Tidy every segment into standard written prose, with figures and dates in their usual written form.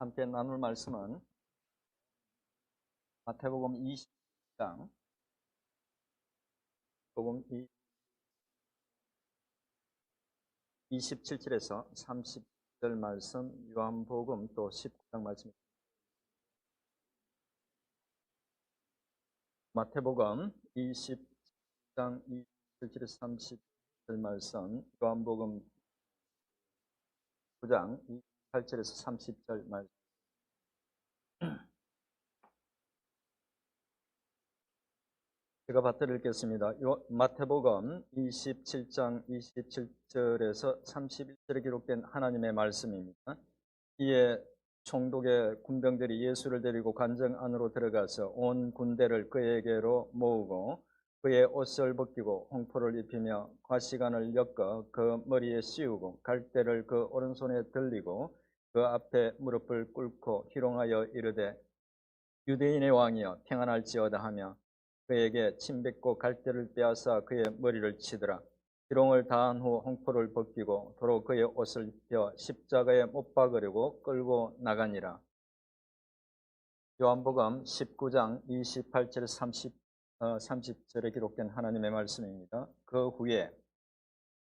함께 나눌 말씀은 마태복음 20장 복음 27절에서 30절 말씀, 요한복음 또 19장 말씀입니다. 마태복음 20장 27절에서 30절 말씀, 요한복음 9장 28절에서 30절 말씀. 제가 받들어 읽겠습니다. 마태복음 27장 27절에서 31절에 기록된 하나님의 말씀입니다. 이에 총독의 군병들이 예수를 데리고 관정 안으로 들어가서 온 군대를 그에게로 모으고 그의 옷을 벗기고 홍포를 입히며 과시관을 엮어 그 머리에 씌우고 갈대를 그 오른손에 들리고 그 앞에 무릎을 꿇고 희롱하여 이르되 유대인의 왕이여 평안할지어다 하며 그에게 침 뱉고 갈대를 빼앗아 그의 머리를 치더라. 희롱을 다한 후 홍포를 벗기고 도로 그의 옷을 입혀 십자가에 못 박으려고 끌고 나가니라. 요한복음 19장 28절 30절에 기록된 하나님의 말씀입니다. 그 후에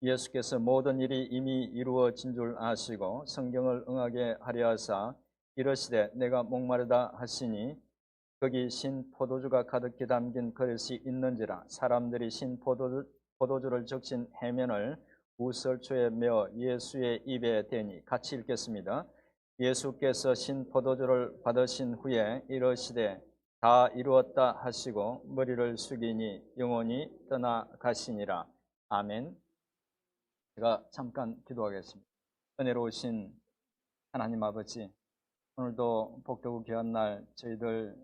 예수께서 모든 일이 이미 이루어진 줄 아시고 성경을 응하게 하려 하사 이르시되 내가 목마르다 하시니 거기 신 포도주가 가득히 담긴 그릇이 있는지라. 사람들이 신 포도주를 적신 해면을 우설초에 메어 예수의 입에 대니. 같이 읽겠습니다. 예수께서 신 포도주를 받으신 후에 이르시되 다 이루었다 하시고 머리를 숙이니 영원히 떠나가시니라. 아멘. 제가 잠깐 기도하겠습니다. 은혜로우신 하나님 아버지, 오늘도 복되고 귀한 날 저희들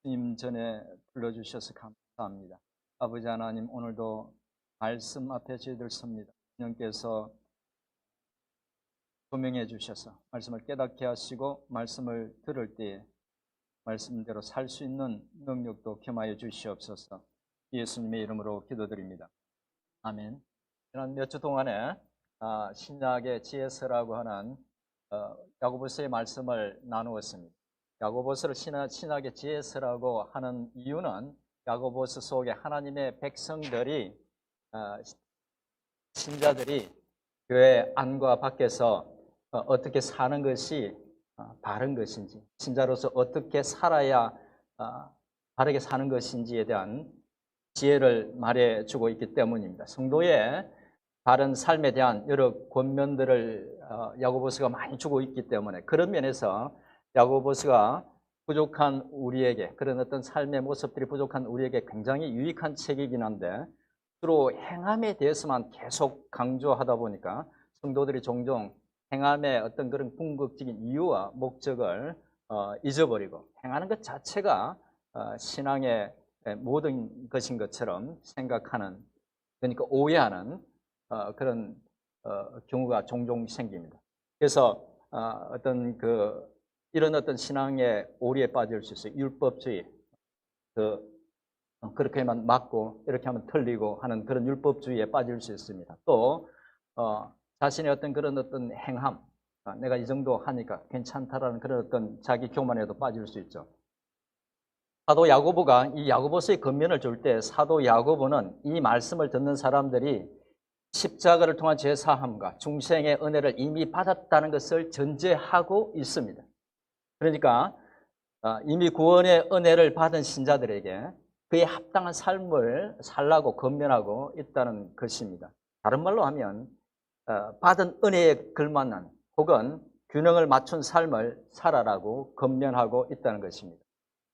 주님 전에 불러주셔서 감사합니다. 아버지 하나님, 오늘도 말씀 앞에 저희들 섭니다. 주님께서 조명해 주셔서 말씀을 깨닫게 하시고 말씀을 들을 때에 말씀대로 살 수 있는 능력도 겸하여 주시옵소서. 예수님의 이름으로 기도드립니다. 아멘. 지난 몇 주 동안에 신약의 지혜서라고 하는 야고보서의 말씀을 나누었습니다. 야고보서를 신약의 지혜서라고 하는 이유는 야고보서 속에 하나님의 백성들이 신자들이 교회 안과 밖에서 어떻게 사는 것이 바른 것인지, 신자로서 어떻게 살아야 바르게 사는 것인지에 대한 지혜를 말해주고 있기 때문입니다. 성도의 바른 삶에 대한 여러 권면들을 야고보서가 많이 주고 있기 때문에 그런 면에서 야고보서가 부족한 우리에게, 그런 어떤 삶의 모습들이 부족한 우리에게 굉장히 유익한 책이긴 한데 주로 행함에 대해서만 계속 강조하다 보니까 성도들이 종종 행함의 어떤 그런 궁극적인 이유와 목적을 잊어버리고 행하는 것 자체가 신앙의 모든 것인 것처럼 생각하는, 그러니까 오해하는 그런 경우가 종종 생깁니다. 그래서 이런 어떤 신앙의 오리에 빠질 수 있어요. 율법주의, 그렇게 하면 맞고 이렇게 하면 틀리고 하는 그런 율법주의에 빠질 수 있습니다. 또 자신의 그런 어떤 행함, 내가 이 정도 하니까 괜찮다라는 그런 어떤 자기 교만에도 빠질 수 있죠. 사도 야고보가 이 야고보서의 권면을 줄 때 사도 야고보는 이 말씀을 듣는 사람들이 십자가를 통한 죄사함과 중생의 은혜를 이미 받았다는 것을 전제하고 있습니다. 그러니까 이미 구원의 은혜를 받은 신자들에게 그에 합당한 삶을 살라고 권면하고 있다는 것입니다. 다른 말로 하면 받은 은혜에 걸맞는 혹은 균형을 맞춘 삶을 살아라고 권면하고 있다는 것입니다.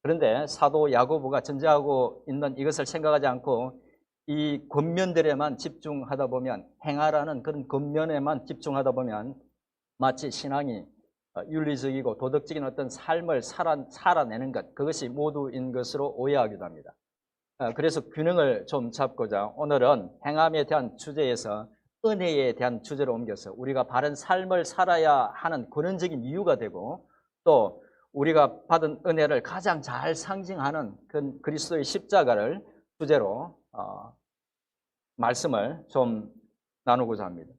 그런데 사도 야고보가 전제하고 있는 이것을 생각하지 않고 이 권면들에만 집중하다 보면, 행하라는 그런 권면에만 집중하다 보면 마치 신앙이 윤리적이고 도덕적인 어떤 삶을 살아내는 것, 그것이 모두인 것으로 오해하기도 합니다. 그래서 균형을 좀 잡고자 오늘은 행함에 대한 주제에서 은혜에 대한 주제로 옮겨서 우리가 바른 삶을 살아야 하는 근원적인 이유가 되고 또 우리가 받은 은혜를 가장 잘 상징하는 그 그리스도의 십자가를 주제로 말씀을 좀 나누고자 합니다.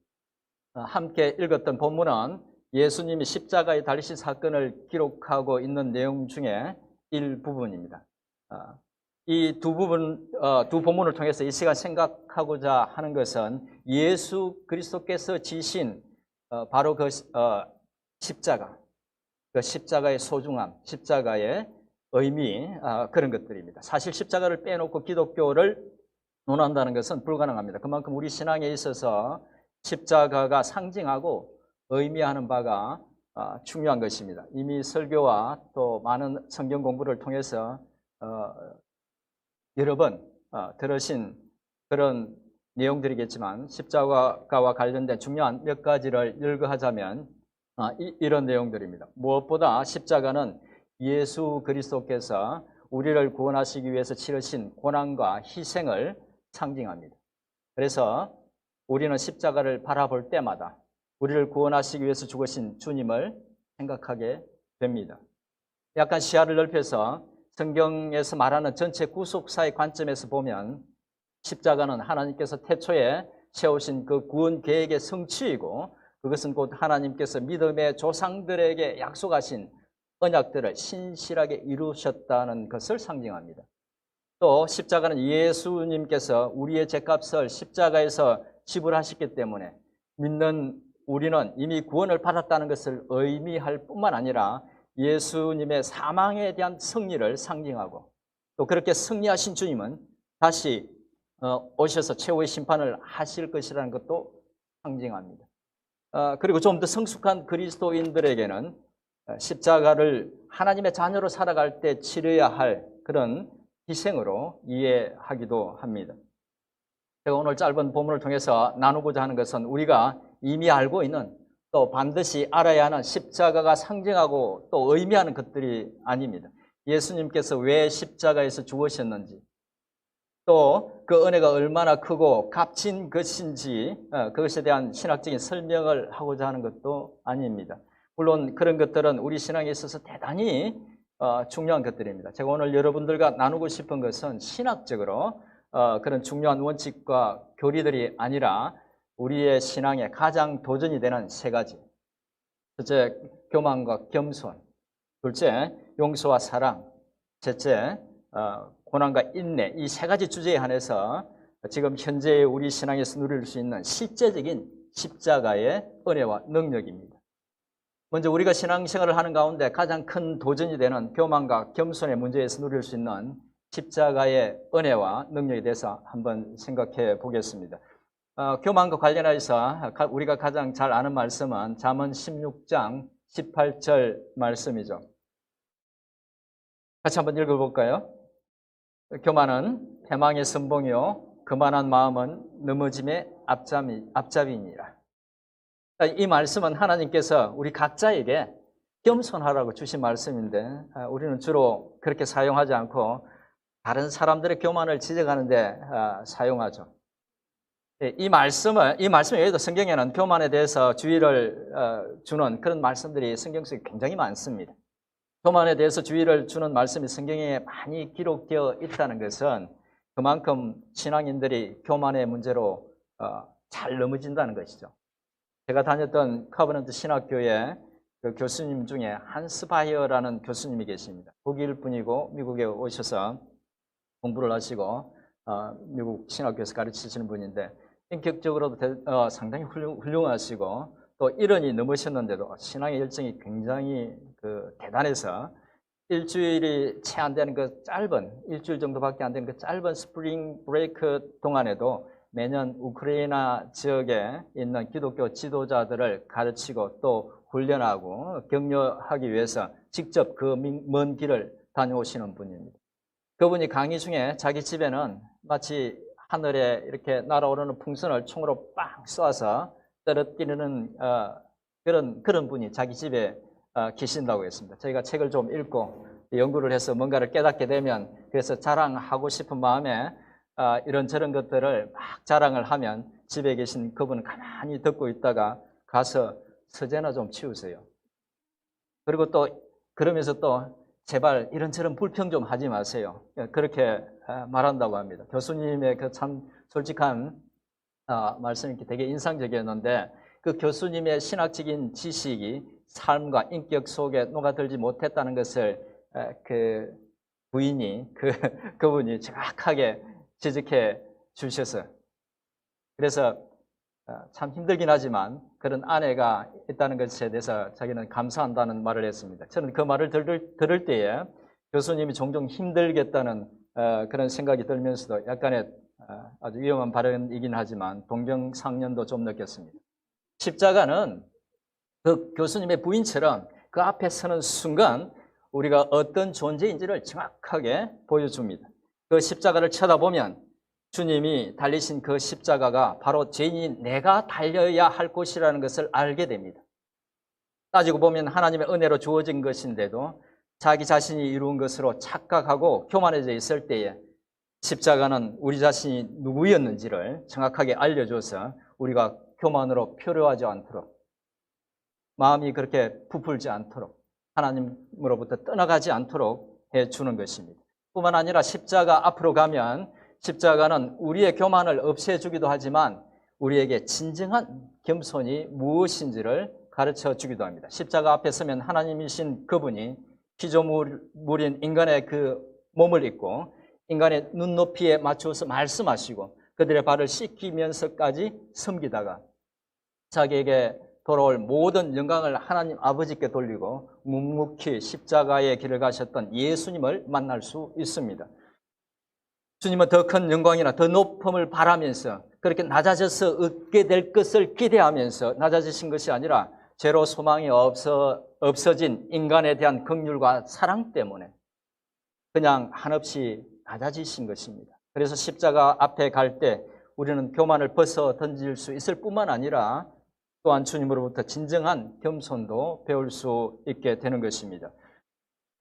함께 읽었던 본문은 예수님이 십자가에 달리신 사건을 기록하고 있는 내용 중에 일부분입니다. 이 두 본문을 통해서 이 시간 생각하고자 하는 것은 예수 그리스도께서 지신 바로 그 십자가, 그 십자가의 소중함, 십자가의 의미, 그런 것들입니다. 사실 십자가를 빼놓고 기독교를 논한다는 것은 불가능합니다. 그만큼 우리 신앙에 있어서 십자가가 상징하고 의미하는 바가 중요한 것입니다. 이미 설교와 또 많은 성경 공부를 통해서 여러 번 들으신 그런 내용들이겠지만 십자가와 관련된 중요한 몇 가지를 열거하자면 이런 내용들입니다. 무엇보다 십자가는 예수 그리스도께서 우리를 구원하시기 위해서 치르신 고난과 희생을 상징합니다. 그래서 우리는 십자가를 바라볼 때마다 우리를 구원하시기 위해서 죽으신 주님을 생각하게 됩니다. 약간 시야를 넓혀서 성경에서 말하는 전체 구속사의 관점에서 보면 십자가는 하나님께서 태초에 세우신 그 구원 계획의 성취이고 그것은 곧 하나님께서 믿음의 조상들에게 약속하신 언약들을 신실하게 이루셨다는 것을 상징합니다. 또 십자가는 예수님께서 우리의 죄값을 십자가에서 지불하셨기 때문에 믿는 우리는 이미 구원을 받았다는 것을 의미할 뿐만 아니라 예수님의 사망에 대한 승리를 상징하고 또 그렇게 승리하신 주님은 다시 오셔서 최후의 심판을 하실 것이라는 것도 상징합니다. 그리고 좀 더 성숙한 그리스도인들에게는 십자가를 하나님의 자녀로 살아갈 때 치러야 할 그런 희생으로 이해하기도 합니다. 제가 오늘 짧은 본문을 통해서 나누고자 하는 것은 우리가 이미 알고 있는 또 반드시 알아야 하는 십자가가 상징하고 또 의미하는 것들이 아닙니다. 예수님께서 왜 십자가에서 죽으셨는지 또 그 은혜가 얼마나 크고 값진 것인지 그것에 대한 신학적인 설명을 하고자 하는 것도 아닙니다. 물론 그런 것들은 우리 신앙에 있어서 대단히 중요한 것들입니다. 제가 오늘 여러분들과 나누고 싶은 것은 신학적으로 그런 중요한 원칙과 교리들이 아니라 우리의 신앙에 가장 도전이 되는 세 가지. 첫째, 교만과 겸손. 둘째, 용서와 사랑. 셋째, 고난과 인내. 이 세 가지 주제에 한해서 지금 현재 우리 신앙에서 누릴 수 있는 실제적인 십자가의 은혜와 능력입니다. 먼저 우리가 신앙생활을 하는 가운데 가장 큰 도전이 되는 교만과 겸손의 문제에서 누릴 수 있는 십자가의 은혜와 능력에 대해서 한번 생각해 보겠습니다. 교만과 관련해서 우리가 가장 잘 아는 말씀은 잠언 16장 18절 말씀이죠. 같이 한번 읽어볼까요? 교만은 패망의 선봉이요 거만한 마음은 넘어짐의 앞잡이니라. 이 말씀은 하나님께서 우리 각자에게 겸손하라고 주신 말씀인데 우리는 주로 그렇게 사용하지 않고 다른 사람들의 교만을 지적하는데 사용하죠. 이 말씀 외에도 성경에는 교만에 대해서 주의를 주는 그런 말씀들이 성경 속에 굉장히 많습니다. 교만에 대해서 주의를 주는 말씀이 성경에 많이 기록되어 있다는 것은 그만큼 신앙인들이 교만의 문제로 잘 넘어진다는 것이죠. 제가 다녔던 커버넌트 신학교에 그 교수님 중에 한스 바이어라는 교수님이 계십니다. 독일 분이고 미국에 오셔서 공부를 하시고 미국 신학교에서 가르치시는 분인데 인격적으로도 상당히 훌륭하시고 또 1년이 넘으셨는데도 신앙의 열정이 굉장히 대단해서 일주일이 채 안 되는 일주일 정도밖에 안 되는 그 짧은 스프링 브레이크 동안에도 매년 우크라이나 지역에 있는 기독교 지도자들을 가르치고 또 훈련하고 격려하기 위해서 직접 그 먼 길을 다녀오시는 분입니다. 그분이 강의 중에 자기 집에는 마치 하늘에 이렇게 날아오르는 풍선을 총으로 빵 쏴서 떨어뜨리는 그런 분이 자기 집에 계신다고 했습니다. 저희가 책을 좀 읽고 연구를 해서 뭔가를 깨닫게 되면 그래서 자랑하고 싶은 마음에 이런저런 것들을 막 자랑을 하면 집에 계신 그분은 가만히 듣고 있다가 가서 서재나 좀 치우세요. 그리고 또 그러면서 또 제발 이런저런 불평 좀 하지 마세요. 그렇게 말한다고 합니다. 교수님의 그 참 솔직한 말씀이 되게 인상적이었는데 그 교수님의 신학적인 지식이 삶과 인격 속에 녹아들지 못했다는 것을 그 부인이 그분이 정확하게 지적해 주셔서, 그래서 참 힘들긴 하지만 그런 아내가 있다는 것에 대해서 자기는 감사한다는 말을 했습니다. 저는 그 말을 들을 때에 교수님이 종종 힘들겠다는 그런 생각이 들면서도 약간의 아주 위험한 발언이긴 하지만 동병상련도 좀 느꼈습니다. 십자가는 그 교수님의 부인처럼 그 앞에 서는 순간 우리가 어떤 존재인지를 정확하게 보여줍니다. 그 십자가를 쳐다보면 주님이 달리신 그 십자가가 바로 죄인인 내가 달려야 할 곳이라는 것을 알게 됩니다. 따지고 보면 하나님의 은혜로 주어진 것인데도 자기 자신이 이룬 것으로 착각하고 교만해져 있을 때에 십자가는 우리 자신이 누구였는지를 정확하게 알려줘서 우리가 교만으로 표류하지 않도록, 마음이 그렇게 부풀지 않도록, 하나님으로부터 떠나가지 않도록 해주는 것입니다. 뿐만 아니라 십자가 앞으로 가면 십자가는 우리의 교만을 없애주기도 하지만 우리에게 진정한 겸손이 무엇인지를 가르쳐 주기도 합니다. 십자가 앞에 서면 하나님이신 그분이 피조물인 인간의 그 몸을 입고 인간의 눈높이에 맞추어서 말씀하시고 그들의 발을 씻기면서까지 섬기다가 자기에게 돌아올 모든 영광을 하나님 아버지께 돌리고 묵묵히 십자가의 길을 가셨던 예수님을 만날 수 있습니다. 주님은 더 큰 영광이나 더 높음을 바라면서 그렇게 낮아져서 얻게 될 것을 기대하면서 낮아지신 것이 아니라 죄로 소망이 없어진 인간에 대한 긍휼과 사랑 때문에 그냥 한없이 낮아지신 것입니다. 그래서 십자가 앞에 갈 때 우리는 교만을 벗어 던질 수 있을 뿐만 아니라 또한 주님으로부터 진정한 겸손도 배울 수 있게 되는 것입니다.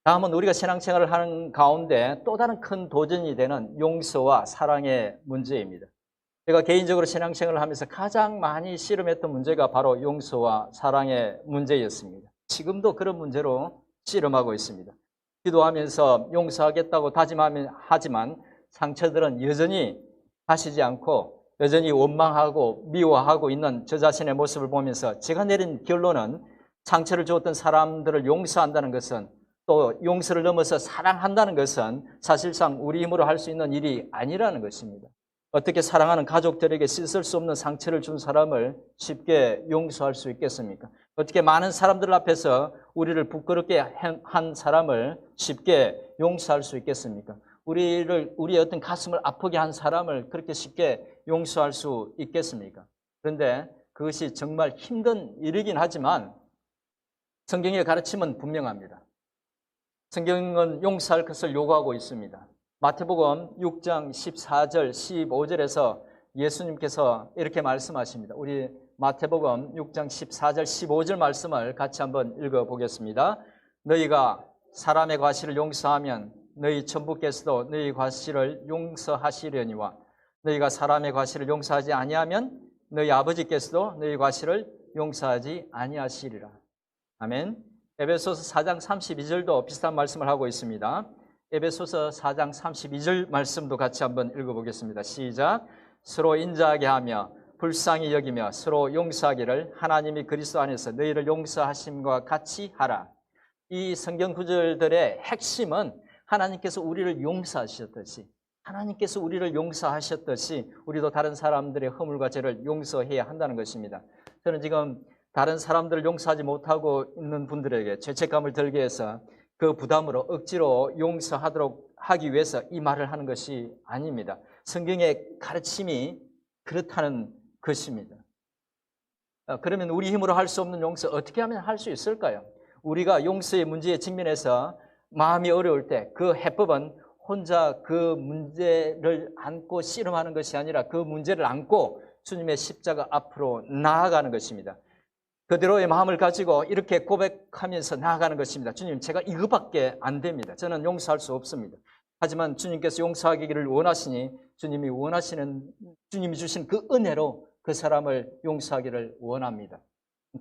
다음은 우리가 신앙생활을 하는 가운데 또 다른 큰 도전이 되는 용서와 사랑의 문제입니다. 제가 개인적으로 신앙생활을 하면서 가장 많이 씨름했던 문제가 바로 용서와 사랑의 문제였습니다. 지금도 그런 문제로 씨름하고 있습니다. 기도하면서 용서하겠다고 하지만 상처들은 여전히 가시지 않고 여전히 원망하고 미워하고 있는 저 자신의 모습을 보면서 제가 내린 결론은 상처를 주었던 사람들을 용서한다는 것은, 또 용서를 넘어서 사랑한다는 것은 사실상 우리 힘으로 할 수 있는 일이 아니라는 것입니다. 어떻게 사랑하는 가족들에게 씻을 수 없는 상처를 준 사람을 쉽게 용서할 수 있겠습니까? 어떻게 많은 사람들 앞에서 우리를 부끄럽게 한 사람을 쉽게 용서할 수 있겠습니까? 우리의 어떤 가슴을 아프게 한 사람을 그렇게 쉽게 용서할 수 있겠습니까? 그런데 그것이 정말 힘든 일이긴 하지만 성경의 가르침은 분명합니다. 성경은 용서할 것을 요구하고 있습니다. 마태복음 6장 14절 15절에서 예수님께서 이렇게 말씀하십니다. 우리 마태복음 6장 14절 15절 말씀을 같이 한번 읽어보겠습니다. 너희가 사람의 과실을 용서하면 너희 천부께서도 너희 과실을 용서하시려니와 너희가 사람의 과실을 용서하지 아니하면 너희 아버지께서도 너희 과실을 용서하지 아니하시리라. 아멘. 에베소서 4장 32절도 비슷한 말씀을 하고 있습니다. 에베소서 4장 32절 말씀도 같이 한번 읽어보겠습니다. 시작. 서로 인자하게 하며 불쌍히 여기며 서로 용서하기를 하나님이 그리스도 안에서 너희를 용서하심과 같이 하라. 이 성경 구절들의 핵심은 하나님께서 우리를 용서하셨듯이 우리도 다른 사람들의 허물과 죄를 용서해야 한다는 것입니다. 저는 지금 다른 사람들을 용서하지 못하고 있는 분들에게 죄책감을 들게 해서 그 부담으로 억지로 용서하도록 하기 위해서 이 말을 하는 것이 아닙니다. 성경의 가르침이 그렇다는 것입니다. 그러면 우리 힘으로 할 수 없는 용서 어떻게 하면 할 수 있을까요? 우리가 용서의 문제에 직면해서 마음이 어려울 때 그 해법은 혼자 그 문제를 안고 씨름하는 것이 아니라 그 문제를 안고 주님의 십자가 앞으로 나아가는 것입니다. 그대로의 마음을 가지고 이렇게 고백하면서 나아가는 것입니다. 주님, 제가 이거밖에 안 됩니다. 저는 용서할 수 없습니다. 하지만 주님께서 용서하기를 원하시니 주님이 주신 그 은혜로 그 사람을 용서하기를 원합니다.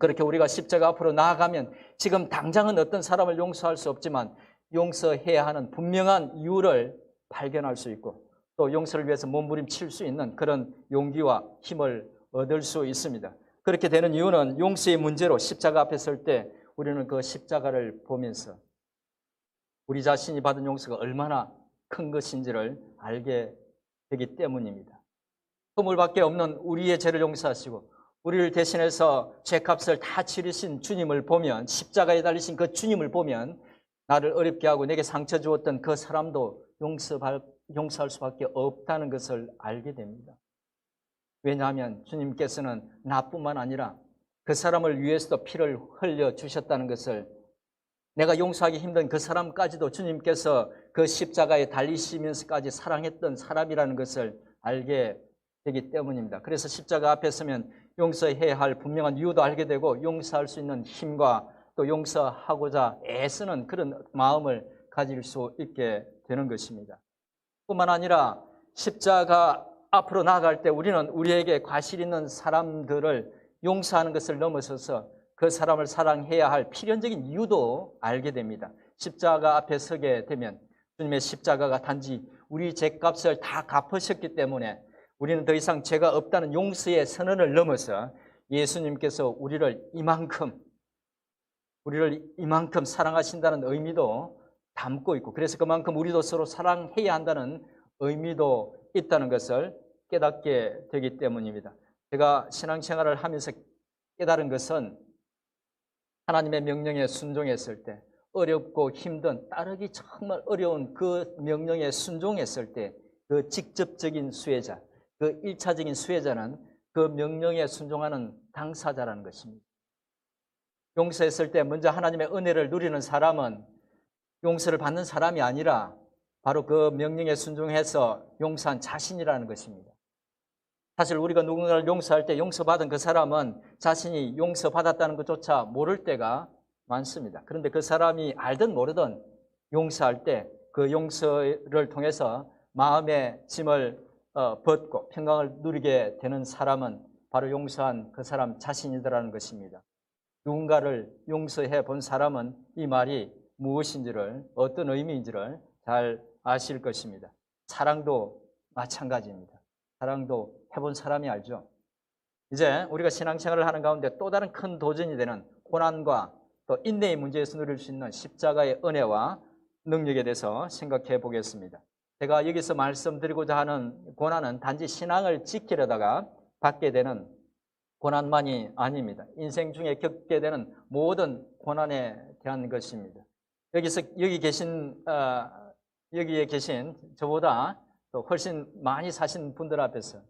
그렇게 우리가 십자가 앞으로 나아가면 지금 당장은 어떤 사람을 용서할 수 없지만 용서해야 하는 분명한 이유를 발견할 수 있고 또 용서를 위해서 몸부림칠 수 있는 그런 용기와 힘을 얻을 수 있습니다. 그렇게 되는 이유는 용서의 문제로 십자가 앞에 설 때 우리는 그 십자가를 보면서 우리 자신이 받은 용서가 얼마나 큰 것인지를 알게 되기 때문입니다. 허물밖에 없는 우리의 죄를 용서하시고 우리를 대신해서 죄값을 다 치르신 주님을 보면, 십자가에 달리신 그 주님을 보면 나를 어렵게 하고 내게 상처 주었던 그 사람도 용서할 수밖에 없다는 것을 알게 됩니다. 왜냐하면 주님께서는 나뿐만 아니라 그 사람을 위해서도 피를 흘려주셨다는 것을, 내가 용서하기 힘든 그 사람까지도 주님께서 그 십자가에 달리시면서까지 사랑했던 사람이라는 것을 알게 되기 때문입니다. 그래서 십자가 앞에 서면 용서해야 할 분명한 이유도 알게 되고 용서할 수 있는 힘과 또 용서하고자 애쓰는 그런 마음을 가질 수 있게 되는 것입니다. 뿐만 아니라 십자가 앞으로 나아갈 때 우리는 우리에게 과실 있는 사람들을 용서하는 것을 넘어서서 그 사람을 사랑해야 할 필연적인 이유도 알게 됩니다. 십자가 앞에 서게 되면 주님의 십자가가 단지 우리 죄값을 다 갚으셨기 때문에 우리는 더 이상 죄가 없다는 용서의 선언을 넘어서 예수님께서 우리를 이만큼 사랑하신다는 의미도 담고 있고, 그래서 그만큼 우리도 서로 사랑해야 한다는 의미도 있다는 것을 깨닫게 되기 때문입니다. 제가 신앙생활을 하면서 깨달은 것은 하나님의 명령에 순종했을 때, 어렵고 힘든, 따르기 정말 어려운 그 명령에 순종했을 때 그 직접적인 수혜자, 그 1차적인 수혜자는 그 명령에 순종하는 당사자라는 것입니다. 용서했을 때 먼저 하나님의 은혜를 누리는 사람은 용서를 받는 사람이 아니라 바로 그 명령에 순종해서 용서한 자신이라는 것입니다. 사실 우리가 누군가를 용서할 때 용서받은 그 사람은 자신이 용서받았다는 것조차 모를 때가 많습니다. 그런데 그 사람이 알든 모르든 용서할 때 그 용서를 통해서 마음의 짐을 벗고 평강을 누리게 되는 사람은 바로 용서한 그 사람 자신이더라는 것입니다. 누군가를 용서해 본 사람은 이 말이 무엇인지를, 어떤 의미인지를 잘 아실 것입니다. 사랑도 마찬가지입니다. 사랑도 해본 사람이 알죠. 이제 우리가 신앙생활을 하는 가운데 또 다른 큰 도전이 되는 고난과 또 인내의 문제에서 누릴 수 있는 십자가의 은혜와 능력에 대해서 생각해 보겠습니다. 제가 여기서 말씀드리고자 하는 고난은 단지 신앙을 지키려다가 받게 되는 고난만이 아닙니다. 인생 중에 겪게 되는 모든 고난에 대한 것입니다. 여기에 계신 저보다 또 훨씬 많이 사신 분들 앞에서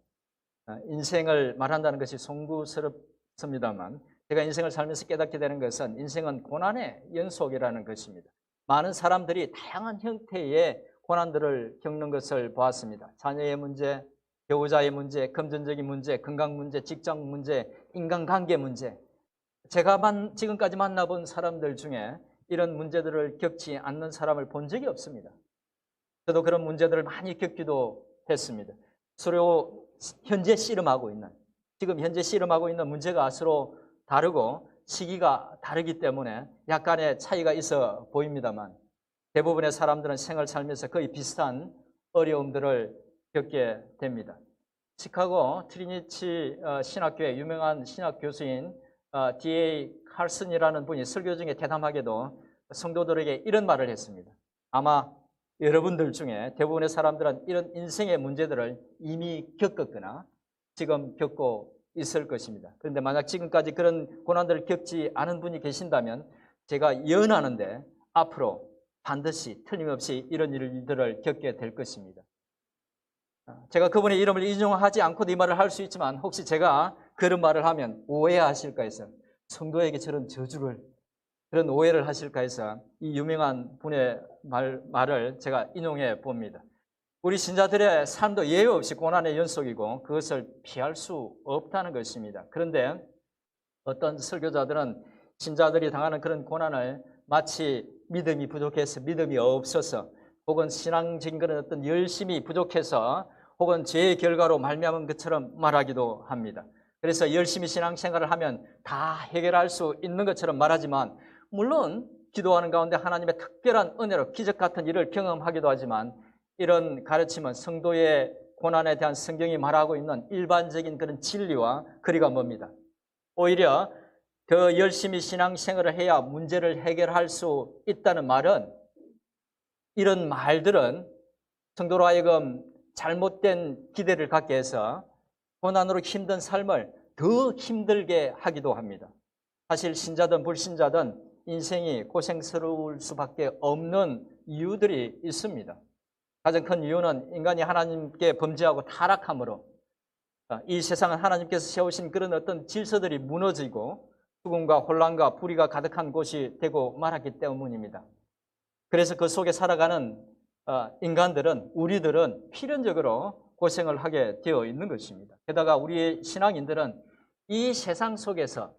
인생을 말한다는 것이 송구스럽습니다만, 제가 인생을 살면서 깨닫게 되는 것은 인생은 고난의 연속이라는 것입니다. 많은 사람들이 다양한 형태의 고난들을 겪는 것을 보았습니다. 자녀의 문제, 배우자의 문제, 금전적인 문제, 건강 문제, 직장 문제, 인간관계 문제. 제가 지금까지 만나본 사람들 중에 이런 문제들을 겪지 않는 사람을 본 적이 없습니다. 저도 그런 문제들을 많이 겪기도 했습니다. 서로 지금 현재 씨름하고 있는 문제가 서로 다르고 시기가 다르기 때문에 약간의 차이가 있어 보입니다만, 대부분의 사람들은 생을 살면서 거의 비슷한 어려움들을 겪게 됩니다. 시카고 트리니티 신학교의 유명한 신학 교수인 D.A. 칼슨이라는 분이 설교 중에 대담하게도 성도들에게 이런 말을 했습니다. 아마 여러분들 중에 대부분의 사람들은 이런 인생의 문제들을 이미 겪었거나 지금 겪고 있을 것입니다. 그런데 만약 지금까지 그런 고난들을 겪지 않은 분이 계신다면 제가 예언하는데 앞으로 반드시 틀림없이 이런 일들을 겪게 될 것입니다. 제가 그분의 이름을 인용하지 않고도 이 말을 할 수 있지만, 혹시 제가 그런 말을 하면 오해하실까 해서, 성도에게 그런 오해를 하실까 해서 이 유명한 분의 말을 제가 인용해 봅니다. 우리 신자들의 삶도 예외 없이 고난의 연속이고 그것을 피할 수 없다는 것입니다. 그런데 어떤 설교자들은 신자들이 당하는 그런 고난을 마치 믿음이 부족해서, 믿음이 없어서, 혹은 신앙적인 그런 어떤 열심이 부족해서, 혹은 죄의 결과로 말미암은 것처럼 말하기도 합니다. 그래서 열심히 신앙생활을 하면 다 해결할 수 있는 것처럼 말하지만, 물론 기도하는 가운데 하나님의 특별한 은혜로 기적 같은 일을 경험하기도 하지만, 이런 가르침은 성도의 고난에 대한 성경이 말하고 있는 일반적인 그런 진리와 거리가 멉니다. 오히려 더 열심히 신앙생활을 해야 문제를 해결할 수 있다는 말은, 이런 말들은 성도로 하여금 잘못된 기대를 갖게 해서 고난으로 힘든 삶을 더 힘들게 하기도 합니다. 사실 신자든 불신자든 인생이 고생스러울 수밖에 없는 이유들이 있습니다. 가장 큰 이유는 인간이 하나님께 범죄하고 타락함으로 이 세상은 하나님께서 세우신 그런 어떤 질서들이 무너지고 죽음과 혼란과 불의가 가득한 곳이 되고 말았기 때문입니다. 그래서 그 속에 살아가는 인간들은, 우리들은 필연적으로 고생을 하게 되어 있는 것입니다. 게다가 우리의 신앙인들은 이 세상 속에서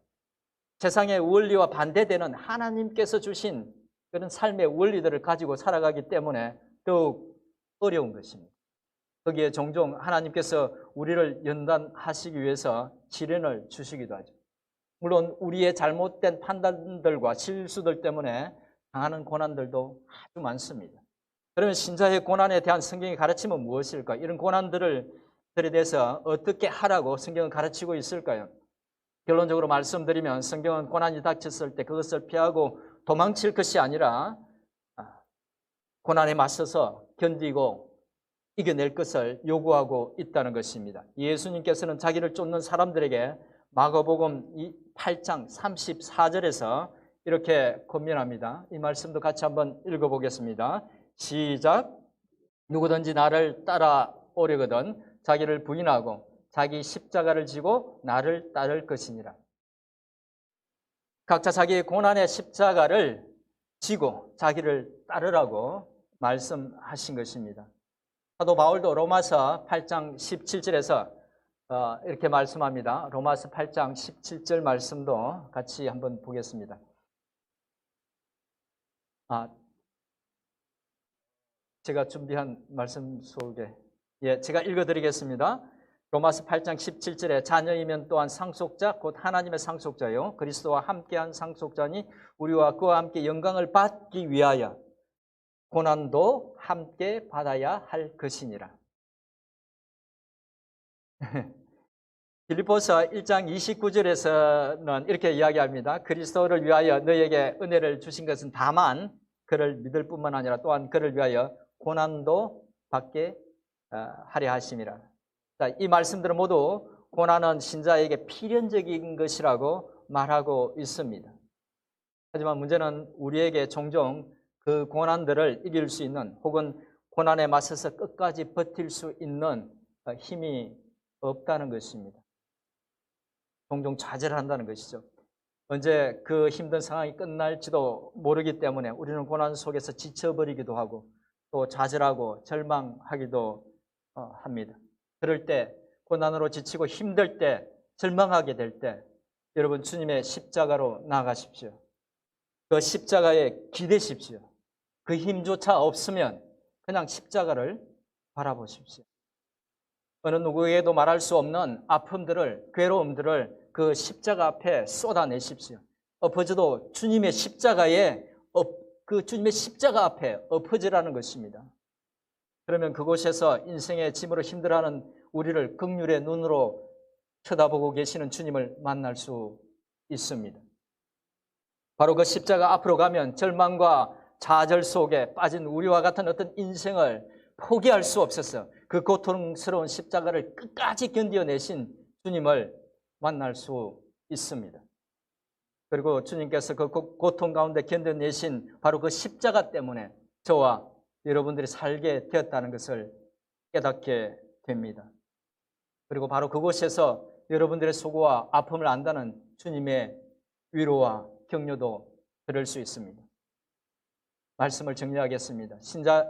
세상의 원리와 반대되는 하나님께서 주신 그런 삶의 원리들을 가지고 살아가기 때문에 더욱 어려운 것입니다. 거기에 종종 하나님께서 우리를 연단하시기 위해서 시련을 주시기도 하죠. 물론 우리의 잘못된 판단들과 실수들 때문에 당하는 고난들도 아주 많습니다. 그러면 신자의 고난에 대한 성경의 가르침은 무엇일까? 이런 고난들에 대해서 어떻게 하라고 성경은 가르치고 있을까요? 결론적으로 말씀드리면 성경은 고난이 닥쳤을 때 그것을 피하고 도망칠 것이 아니라 고난에 맞서서 견디고 이겨낼 것을 요구하고 있다는 것입니다. 예수님께서는 자기를 쫓는 사람들에게 마가복음 8장 34절에서 이렇게 권면합니다. 이 말씀도 같이 한번 읽어보겠습니다. 시작. 누구든지 나를 따라오려거든 자기를 부인하고 자기 십자가를 지고 나를 따를 것이니라. 각자 자기의 고난의 십자가를 지고 자기를 따르라고 말씀하신 것입니다. 사도 바울도 로마서 8장 17절에서 이렇게 말씀합니다. 로마서 8장 17절 말씀도 같이 한번 보겠습니다. 제가 준비한 말씀 속에 제가 읽어드리겠습니다. 로마서 8장 17절에 자녀이면 또한 상속자 곧 하나님의 상속자요 그리스도와 함께한 상속자니 우리와 그와 함께 영광을 받기 위하여 고난도 함께 받아야 할 것이니라. 빌립보서 1장 29절에서는 이렇게 이야기합니다. 그리스도를 위하여 너에게 은혜를 주신 것은 다만 그를 믿을 뿐만 아니라 또한 그를 위하여 고난도 받게 하려 하심이라. 자, 이 말씀들은 모두 고난은 신자에게 필연적인 것이라고 말하고 있습니다. 하지만 문제는 우리에게 종종 그 고난들을 이길 수 있는 혹은 고난에 맞서서 끝까지 버틸 수 있는 힘이 없다는 것입니다. 종종 좌절을 한다는 것이죠. 언제 그 힘든 상황이 끝날지도 모르기 때문에 우리는 고난 속에서 지쳐버리기도 하고 또 좌절하고 절망하기도 합니다. 그럴 때 고난으로 지치고 힘들 때 절망하게 될 때 여러분 주님의 십자가로 나아가십시오. 그 십자가에 기대십시오. 그 힘조차 없으면 그냥 십자가를 바라보십시오. 어느 누구에게도 말할 수 없는 아픔들을, 괴로움들을 그 십자가 앞에 쏟아내십시오. 엎어져도 주님의 십자가에 그 주님의 십자가 앞에 엎어지라는 것입니다. 그러면 그곳에서 인생의 짐으로 힘들어하는 우리를 긍휼의 눈으로 쳐다보고 계시는 주님을 만날 수 있습니다. 바로 그 십자가 앞으로 가면 절망과 좌절 속에 빠진 우리와 같은 어떤 인생을 포기할 수 없어서 그 고통스러운 십자가를 끝까지 견뎌내신 주님을 만날 수 있습니다. 그리고 주님께서 그 고통 가운데 견뎌내신 바로 그 십자가 때문에 저와 여러분들이 살게 되었다는 것을 깨닫게 됩니다. 그리고 바로 그곳에서 여러분들의 수고와 아픔을 안다는 주님의 위로와 격려도 들을 수 있습니다. 말씀을 정리하겠습니다.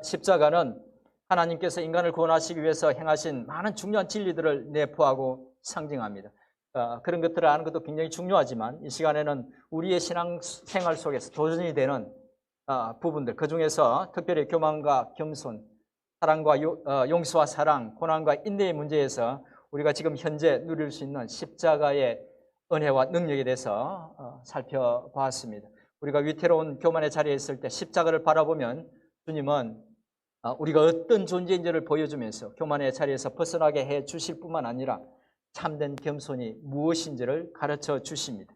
십자가는 하나님께서 인간을 구원하시기 위해서 행하신 많은 중요한 진리들을 내포하고 상징합니다. 그런 것들을 아는 것도 굉장히 중요하지만 이 시간에는 우리의 신앙생활 속에서 도전이 되는 부분들, 그중에서 특별히 교만과 겸손, 사랑과 용서와 사랑, 고난과 인내의 문제에서 우리가 지금 현재 누릴 수 있는 십자가의 은혜와 능력에 대해서 살펴보았습니다. 우리가 위태로운 교만의 자리에 있을 때 십자가를 바라보면 주님은 우리가 어떤 존재인지를 보여주면서 교만의 자리에서 벗어나게 해 주실 뿐만 아니라 참된 겸손이 무엇인지를 가르쳐 주십니다.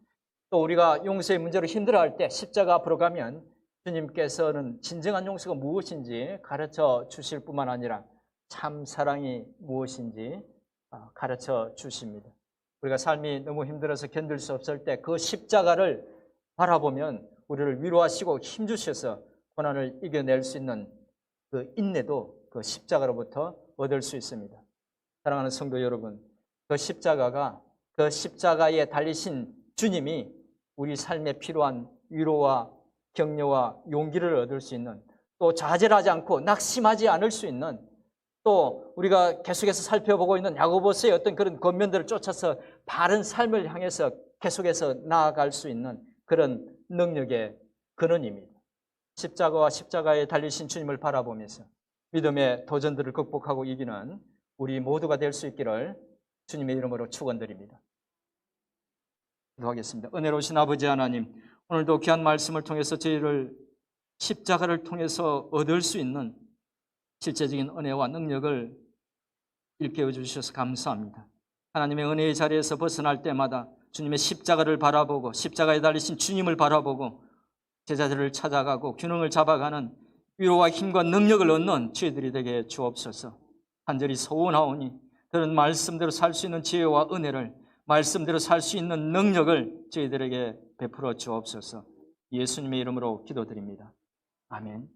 또 우리가 용서의 문제로 힘들어할 때 십자가 앞으로 가면 주님께서는 진정한 용서가 무엇인지 가르쳐 주실 뿐만 아니라 참 사랑이 무엇인지 가르쳐 주십니다. 우리가 삶이 너무 힘들어서 견딜 수 없을 때 그 십자가를 바라보면 우리를 위로하시고 힘주셔서 고난을 이겨낼 수 있는 그 인내도 그 십자가로부터 얻을 수 있습니다. 사랑하는 성도 여러분, 그 십자가가, 그 십자가에 달리신 주님이 우리 삶에 필요한 위로와 격려와 용기를 얻을 수 있는, 또 좌절하지 않고 낙심하지 않을 수 있는, 또 우리가 계속해서 살펴보고 있는 야고보서의 어떤 그런 겉면들을 쫓아서 바른 삶을 향해서 계속해서 나아갈 수 있는 그런 능력의 근원입니다. 십자가와 십자가에 달리신 주님을 바라보면서 믿음의 도전들을 극복하고 이기는 우리 모두가 될 수 있기를 주님의 이름으로 축원드립니다. 기도하겠습니다. 은혜로우신 아버지 하나님, 오늘도 귀한 말씀을 통해서 저희를 십자가를 통해서 얻을 수 있는 실제적인 은혜와 능력을 일깨워 주셔서 감사합니다. 하나님의 은혜의 자리에서 벗어날 때마다 주님의 십자가를 바라보고 십자가에 달리신 주님을 바라보고 제자들을 찾아가고 균형을 잡아가는 위로와 힘과 능력을 얻는 저희들이 되게 주옵소서. 간절히 소원하오니 그런 말씀대로 살 수 있는 지혜와 은혜를, 말씀대로 살 수 있는 능력을 저희들에게 베풀어 주옵소서. 예수님의 이름으로 기도드립니다. 아멘.